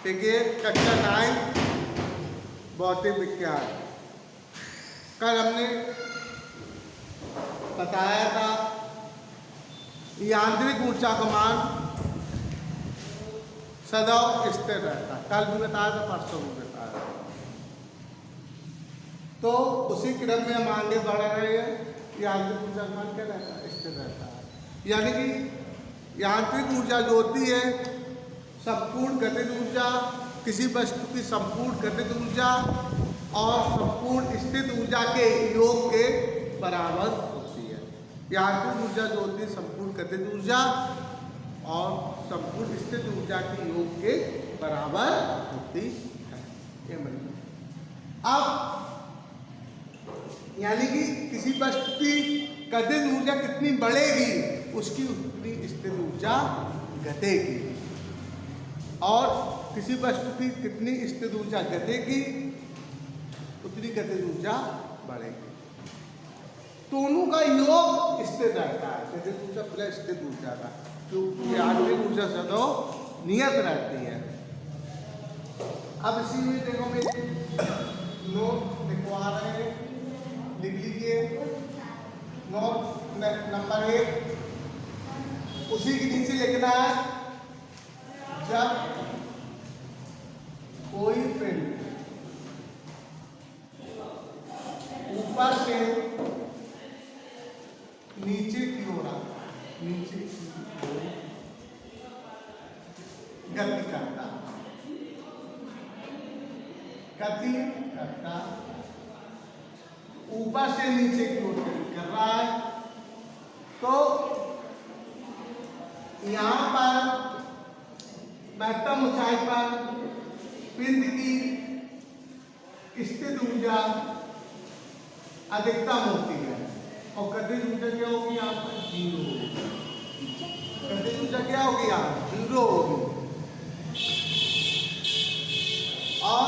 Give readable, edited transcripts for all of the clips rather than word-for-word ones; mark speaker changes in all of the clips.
Speaker 1: देखिए कक्षा 9 भौतिक विज्ञान। कल हमने बताया था यांत्रिक ऊर्जा का मान सदैव स्थिर रहता है। कल भी बताया था, परसों भी बताया था। तो उसी क्रम में हम आगे बढ़ रहे हैं। यांत्रिक ऊर्जा का मान क्या रहता है? स्थिर रहता है। यानी कि यांत्रिक ऊर्जा जो होती है संपूर्ण गतिज ऊर्जा, किसी वस्तु की संपूर्ण गतिज ऊर्जा और संपूर्ण स्थित ऊर्जा के योग के बराबर होती है। यांत्रिक ऊर्जा जो होती है संपूर्ण गतिज ऊर्जा और संपूर्ण स्थित ऊर्जा के योग के बराबर होती है। ये मतलब अब यानी कि किसी वस्तु की गतिज ऊर्जा कितनी बढ़ेगी उसकी उतनी स्थित ऊर्जा घटेगी, और किसी वस्तु की कितनी स्थित ऊर्जा घटेगी उतनी गतिज ऊर्जा बढ़ेगी। दोनों का योग स्थिर रहता है, गतिज ऊर्जा प्लस स्थित ऊर्जा का, क्योंकि यांत्रिक ऊर्जा सदैव नियत रहती है। अब इसी में देखो मैं नोट लिखवा रहे हैं, लिख लीजिए। नोट नंबर 1 उसी के नीचे लिखना है, जब कोई पिंड ऊपर से नीचे की ओर नीचे की ओर गति करता ऊपर से नीचे की ओर गति कर रहा है, तो यहां पर महत्तम ऊंचाई पर पिंड की स्थित ऊर्जा अधिकतम होती है और गतिज ऊर्जा क्या होगी? यहाँ पर 0 होगी। गतिज ऊर्जा क्या होगी? यहाँ 0 होगी। और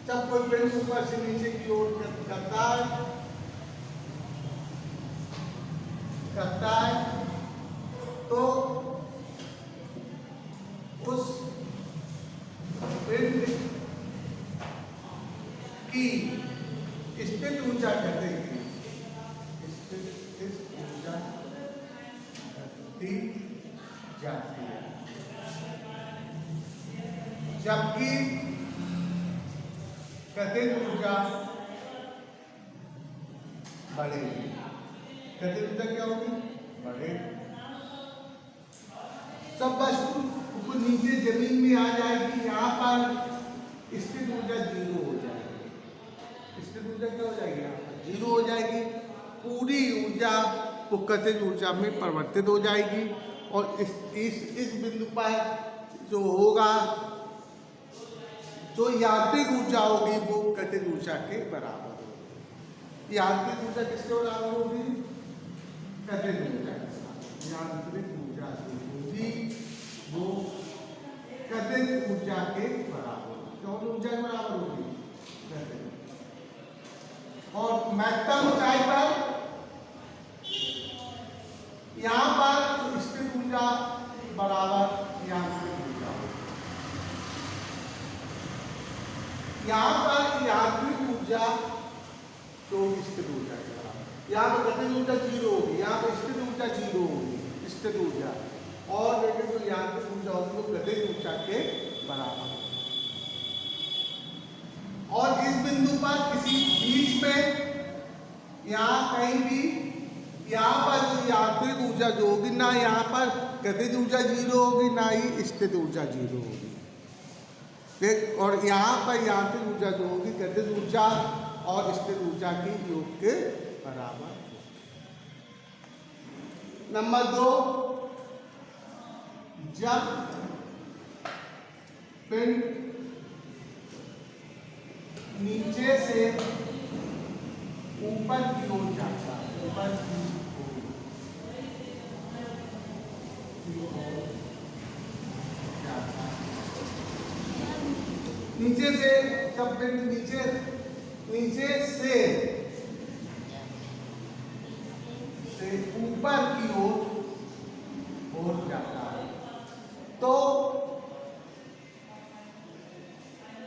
Speaker 1: जब कोई पिंड ऊपर से नीचे की ओर करता है तो उस पिंड की स्थित ऊर्जा घटेगी, स्थित ऊर्जा घटती जाती है, जबकि गतिज ऊर्जा बढ़ेगी। गतिज ऊर्जा क्या होगी? बढ़ेगी। सब वस्तु को नीचे जमीन में आ जाएगी, यहाँ पर स्थित ऊर्जा 0 हो जाएगी। स्थित ऊर्जा क्या हो जाएगी? यहाँ पर 0 हो जाएगी। पूरी ऊर्जा वो गतिज ऊर्जा में परिवर्तित हो जाएगी, और इस बिंदु पर जो होगा, जो यांत्रिक ऊर्जा होगी वो गतिज ऊर्जा के बराबर होगी। यांत्रिक ऊर्जा किसके बराबर होगी? गतिज ऊर्जा के बराबर। यांत्रिक ऊर्जा जो होगी वो गतिज ऊर्जा के बराबर। कौन ऊर्जा के बराबर होगी? गतिज। और महत्तम ऊंचाई पर यहां पर स्थित ऊर्जा बराबर यांत्रिक ऊर्जा होगी। यहां पर यांत्रिक ऊर्जा तो स्थित ऊर्जा के बराबर। यहाँ पर गतिज ऊर्जा 0 होगी, यहाँ पर स्थित ऊर्जा 0 होगी, स्थित ऊर्जा। और लेकिन जो यांत्रिक ऊर्जा होगी वो गतिज ऊर्जा के बराबर। और इस बिंदु पर किसी बीच में यहाँ कहीं भी यहाँ पर जो यांत्रिक ऊर्जा जो होगी, ना यहाँ पर गतिज ऊर्जा 0 होगी, ना ही स्थित ऊर्जा 0 होगी। और यहाँ पर यांत्रिक ऊर्जा जो होगी गतिज ऊर्जा और स्थित ऊर्जा के योग के बराबर। नंबर 2, जब पिंड नीचे से ऊपर की ओर जाता है, ऊपर की ओर जाता है, नीचे से जब पिंड नीचे से ऊपर की ओर जाता है, तो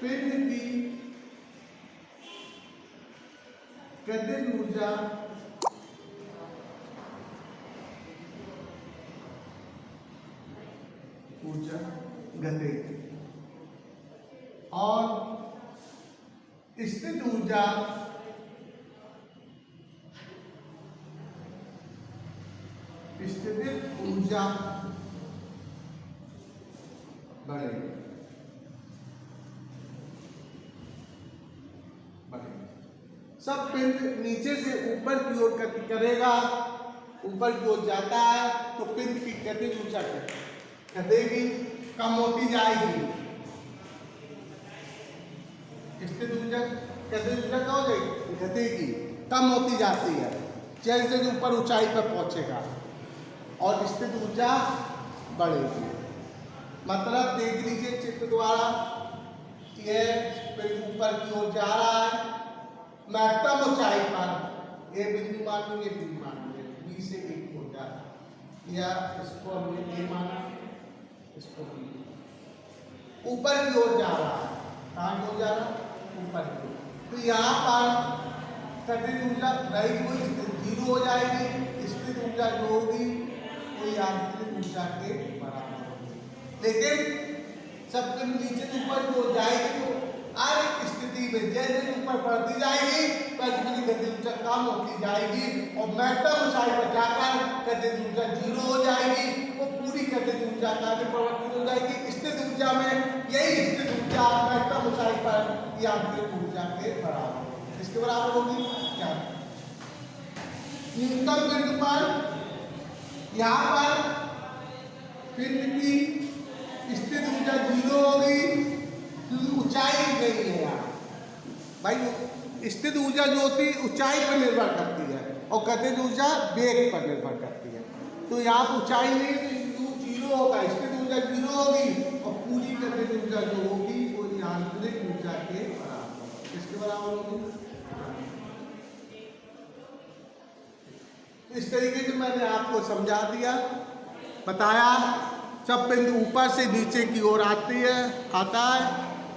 Speaker 1: पिंड की गतिज ऊर्जा गति और स्थित ऊर्जा बढ़ेगी। सब पिंड नीचे से ऊपर की ओर गति करेगा, ऊपर की ओर जाता है तो पिंड की गतिज ऊर्जा घटेगी, कम होती जाएगी। स्थित ऊर्जा गतिज ऊर्जा क्या हो जाएगी? घटेगी, कम होती जाती है जैसे जैसे ऊपर ऊंचाई पर पहुंचेगा, और स्थित ऊर्जा बढ़ेगी। मतलब देख लीजिए चित्र द्वारा, यह पिंड ऊपर की ओर जा रहा है महत्तम ऊंचाई पर, ए बिंदु मान लो, ये बिंदु मान लो, बी से एक हो जाता, या इसको हमने ए माना, इसको बी, ऊपर की ओर जा रहा है। कहाँ की ओर जा रहा है? ऊपर की ओर। तो यहाँ पर गतिज ऊर्जा रही हुई जीरो हो जाएगी, स्थित ऊर्जा जो होगी वो यांत्रिक ऊर्जा के बराबर होगी। लेकिन सब नीचे से ऊपर की ओर जाएगी तो हर एक स्थिति में जैसे ऊपर बढ़ती जाएगी वैसे गतिज ऊर्जा कम होती जाएगी, और महत्तम ऊंचाई पर जाकर गतिज ऊर्जा जीरो हो जाएगी। वो पूरी गतिज ऊर्जा का परिवर्तित हो जाएगी स्थित ऊर्जा में। यही स्थित ऊर्जा महत्तम ऊंचाई पर यांत्रिक ऊर्जा के बराबर, इसके बराबर होगी क्या? न्यूनतम बिंदु पर यहाँ पर पिंड की स्थित ऊर्जा जीरो होगी क्योंकि ऊंचाई गई है यहाँ। भाई स्थित ऊर्जा जो होती है ऊंचाई पर निर्भर करती है, और गतिज ऊर्जा वेग पर निर्भर करती है। तो यहाँ ऊंचाई नहीं तो जीरो होगा, स्थित ऊर्जा जीरो होगी, और पूरी गतिज ऊर्जा जो होगी वो यांत्रिक ऊर्जा के बराबर, किसके बराबर होगी? इस तरीके से मैंने आपको समझा दिया, बताया। जब पिंड ऊपर से नीचे की ओर आता है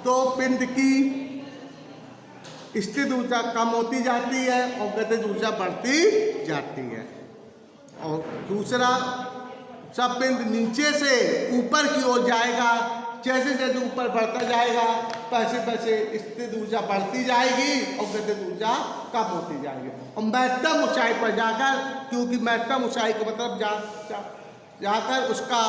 Speaker 1: तो पिंड की स्थित ऊर्जा कम होती जाती है और गतिज ऊर्जा बढ़ती जाती है। और दूसरा, जब पिंड नीचे से ऊपर की ओर जाएगा, जैसे जैसे ऊपर बढ़ता जाएगा वैसे वैसे स्थित ऊर्जा बढ़ती जाएगी और गतिज ऊर्जा कम होती जाएगी। और महत्तम ऊंचाई पर जाकर, क्योंकि महत्तम ऊंचाई का मतलब जाकर उसका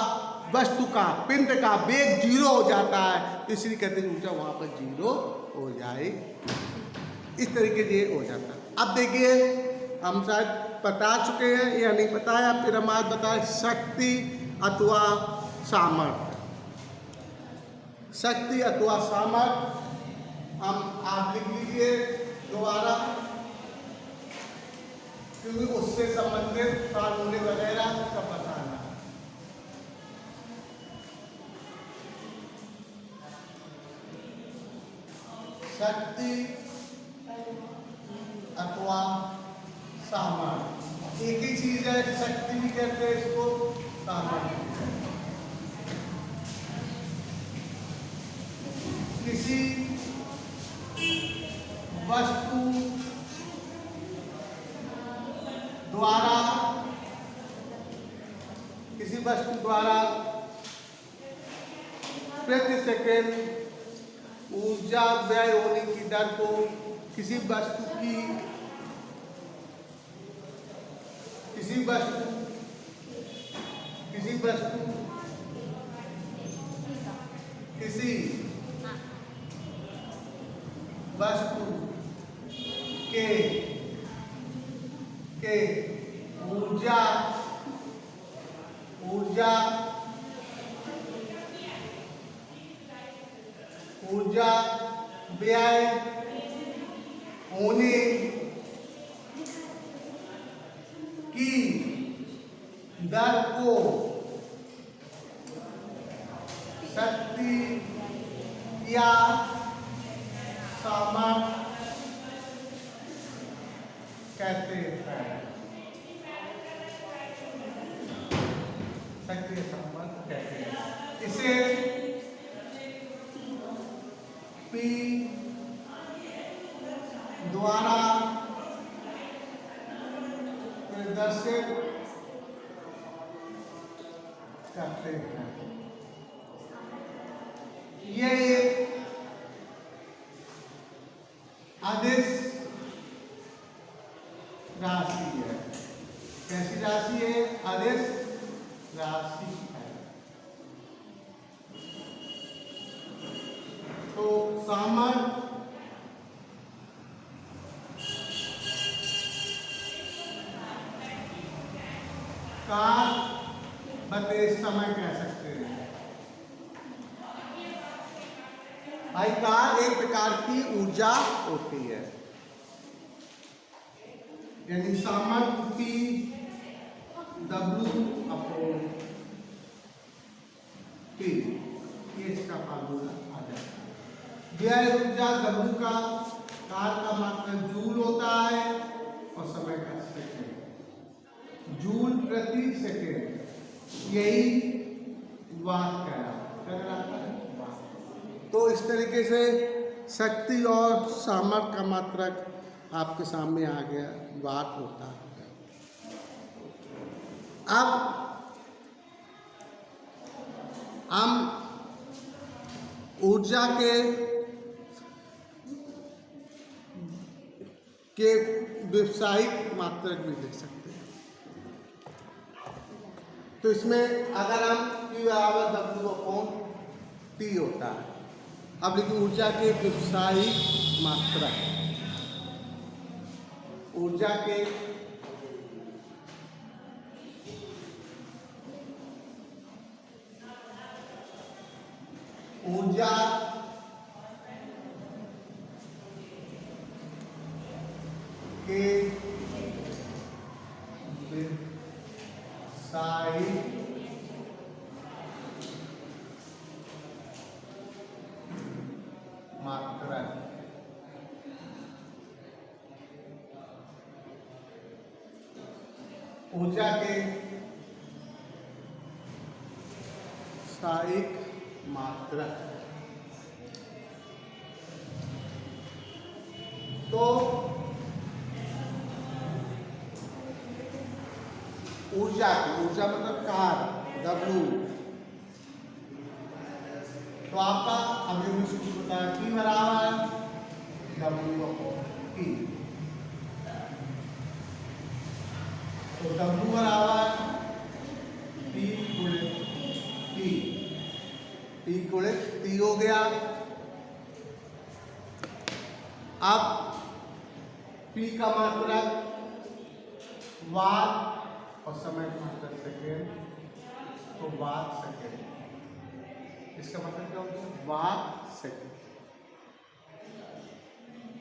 Speaker 1: वस्तु का पिंड का वेग जीरो हो जाता है, तो इसलिए गतिज ऊर्जा वहाँ पर जीरो हो जाएगी। इस तरीके से हो जाता है। अब देखिए, हम शायद बता चुके हैं या नहीं बताया, फिर हम आज बताएं शक्ति अथवा सामर्थ्य। शक्ति अथवा सामर्थ्य हम आप लिख लीजिए दोबारा, क्योंकि उससे संबंधित फार्मूले वगैरह सब बताना। शक्ति अथवा सामर्थ्य एक ही चीज है, शक्ति भी कहते हैं इसको, सामर्थ्य। किसी वस्तु द्वारा प्रति सेकंड ऊर्जा व्यय होने की दर को किसी वस्तु के ऊर्जा व्यय होने की दर को शक्ति या सामर्थ्य कहते हैं। शक्ति या सामर्थ्य कहते हैं। इसे P सकते हैं। ये एक अदिश राशि है। कैसी राशि है? अदिश राशि है। तो सामर्थ्य काल बते समय कह सकते हैं। भाई काल एक प्रकार की ऊर्जा होती है, यानी सामर्थ्य P W अपॉन P, ये इसका फार्मूला आ जाता है। यह ऊर्जा W का काल का मात्रक जूल होता है और समय का सेकेंड, जूल प्रति सेकेंड, यही वाट कहलाता है। तो इस तरीके से शक्ति और सामर्थ्य का मात्रक आपके सामने आ गया, वाट होता है। अब हम ऊर्जा के व्यावसायिक मात्रक भी देख सकते हैं। तो इसमें अगर हम P बराबर W अपॉन T होता है। अब देखिए ऊर्जा के व्यावसायिक मात्रक, ऊर्जा के ऊर्जा के व्यावसायिक मात्रक, ऊर्जा के व्यावसायिक मात्रक। तो ऊर्जा मतलब कार W। तो आपका अभी भी सूत्र बताया P बराबर W अपॉन P। तो W बराबर P गुणित T, P गुणित T हो गया। अब P का मात्रक वाट और समय का मात्रक सेकेंड, तो वाट सेकेंड, इसका मतलब क्या होता है? Watt second.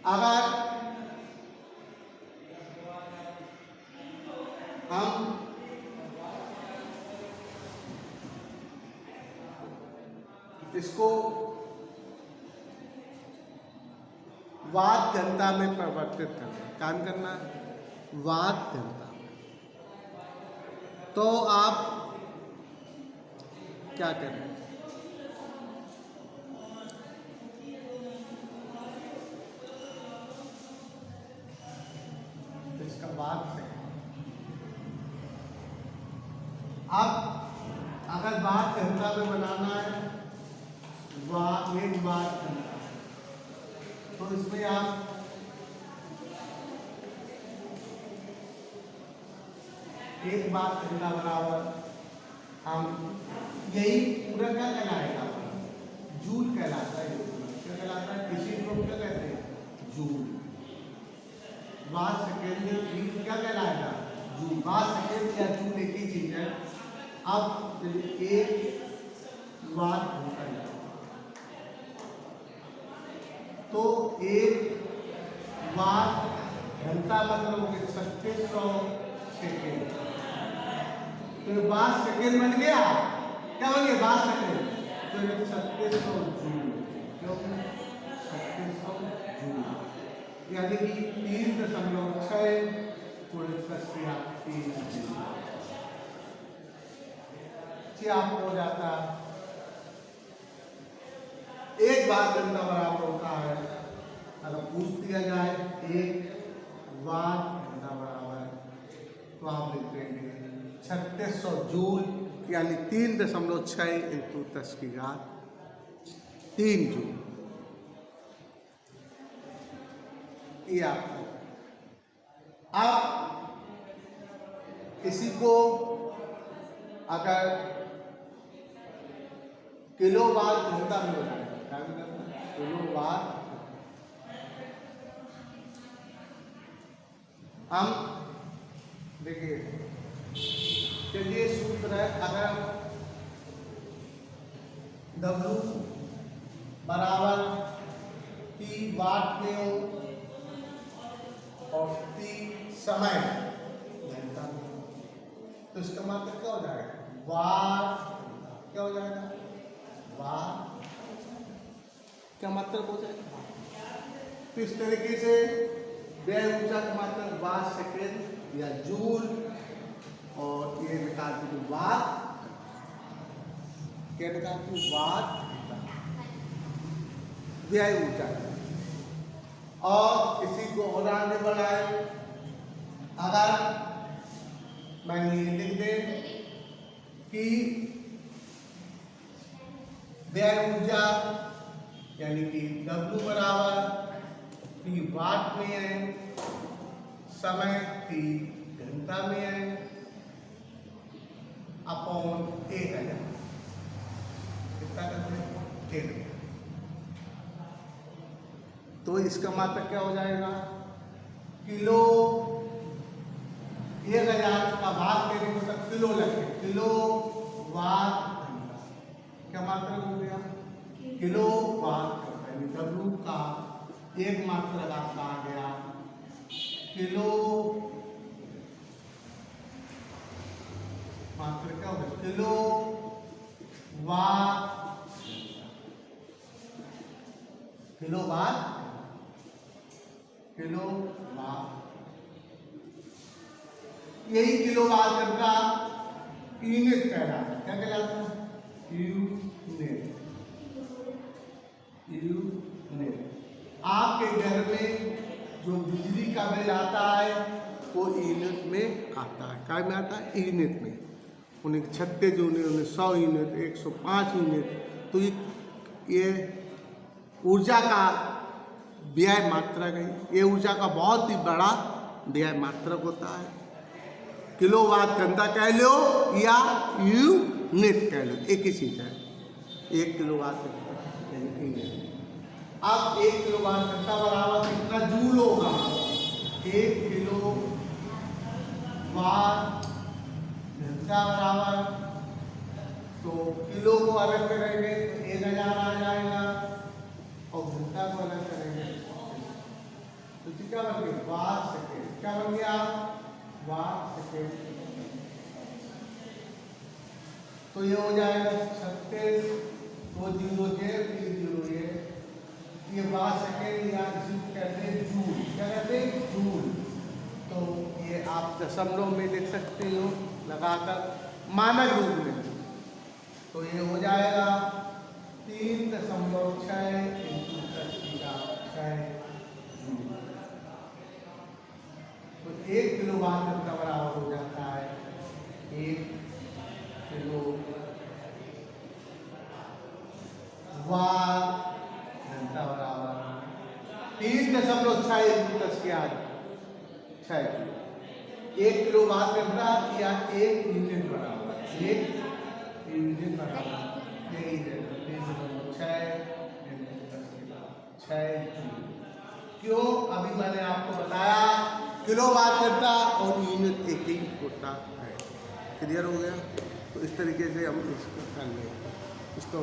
Speaker 1: अगर हम इसको वाट घंटा में परिवर्तित करना, काम करना वाट घंटा, तो आप क्या करें? इसका वाट से अब अगर वाट घंटा में बनाना है, एक वाट घंटा, तो इसमें आप एक बात घंटा बराबर हम यही पूरा क्या कहलाएगा? जूल कहलाता है। क्या कहलाता है? किसी को क्या कहते हैं? जूल। वाट सेकेंड क्या कहलाएगा? जूल। वाट सेकेंड या जूल एक ही चीज है। अब एक वाट घंटा तो एक वाट घंटा मतलब हो गया 3600 सेकेंड। तो वाट सेकेंड बन गया, क्या बन गया? Watt second. तो ये 3600 जूल, क्यों? 3600 जूल, यानी कि 3.6 आपको हो जाता है। एक वाट घंटा बराबर होता है, अगर पूछ दिया जाए एक वाट घंटा बराबर, तो आप लिख देंगे 3600 जूल यानी 3.6 इंटू 10 की घात 3 जूल। ये आपको अब किसी को अगर किलोवाट घंटा में बनाना, किलोवाट, हम देखिए चलिए सूत्र है, अगर W बराबर T वाट में हो और T समय घंटा में, तो इसका मतलब क्या हो जाएगा, वाट, क्या हो जाएगा, वाट, क्या मतलब हो जाएगा। तो इस तरीके से व्यय ऊर्जा का मतलब वाट सेकेंड या जूल, और ये निकाल दी वाट, क्या निकाल दी वाट व्यय ऊर्जा। और इसी को और आगे बढ़ाए, अगर मैंने ये लिख दे कि व्यय ऊर्जा यानी कि W बराबर T वाट में है, समय T घंटा में है, अपॉन 1000, कितना करते हैं 1000। तो इसका मतलब क्या हो जाएगा, किलो 1000 का भाग देने को तक किलो लगे, किलो वाट घंटा, क्या मात्रा हो गया, किलो वाट घंटा, यानी W का एक मात्रा आपका आ गया किलो, मात्रा क्या होगा, kilowatt, kilowatt, kilowatt, यही किलो वाट घंटा यूनिट कहलाता है, क्या कहलाता है, यूनिट, यूनिट। आपके घर में जो बिजली का बिल आता है वो यूनिट में आता है, क्या में आता है, यूनिट में, उन्हें 36 यूनिट, उन्हें 100 यूनिट, 105 यूनिट। तो ये ऊर्जा का व्यय मात्रा गई, ये ऊर्जा का बहुत ही बड़ा व्यय मात्रक होता है। किलोवाट घंटा कह लो या यूनिट कह लो, एक ही चीज है, 1 किलोवाट घंटा। अब 1 किलोवाट घंटा बराबर कितना जूल होगा, 1 किलो वाट घंटा बराबर, तो किलो को अलग करेंगे 1000 आ जाएगा और घंटा को अलग करेंगे तो क्या बन गया, वाट सेकेंड, क्या बन गया, वाट सेकेंड। तो ये हो जाएगा 36, 2 0 ये वाट सेकेंड या जिसको कहते हैं जूल, क्या कहते हैं, जूल। तो ये आप दशमलव में लिख सकते हो लगाकर मानक रूप में, तो ये हो जाएगा 3.6 इंटू 10 की घात 6 जूल। तो 1 किलोवाट घंटा बराबर हो जाता है 1 किलो वाट घंटा बराबर 3.6 इंटू 10 की घात 6 जूल। 1 किलो वाट घंटा या 1 यूनिट बराबर, 1 यूनिट बराबर 6 जूल। क्यों, अभी मैंने आपको बताया किलोवाट घंटा और यूनिट एक ही होता है। क्लियर हो गया। तो इस तरीके से हम इसको कर लेंगे, इसको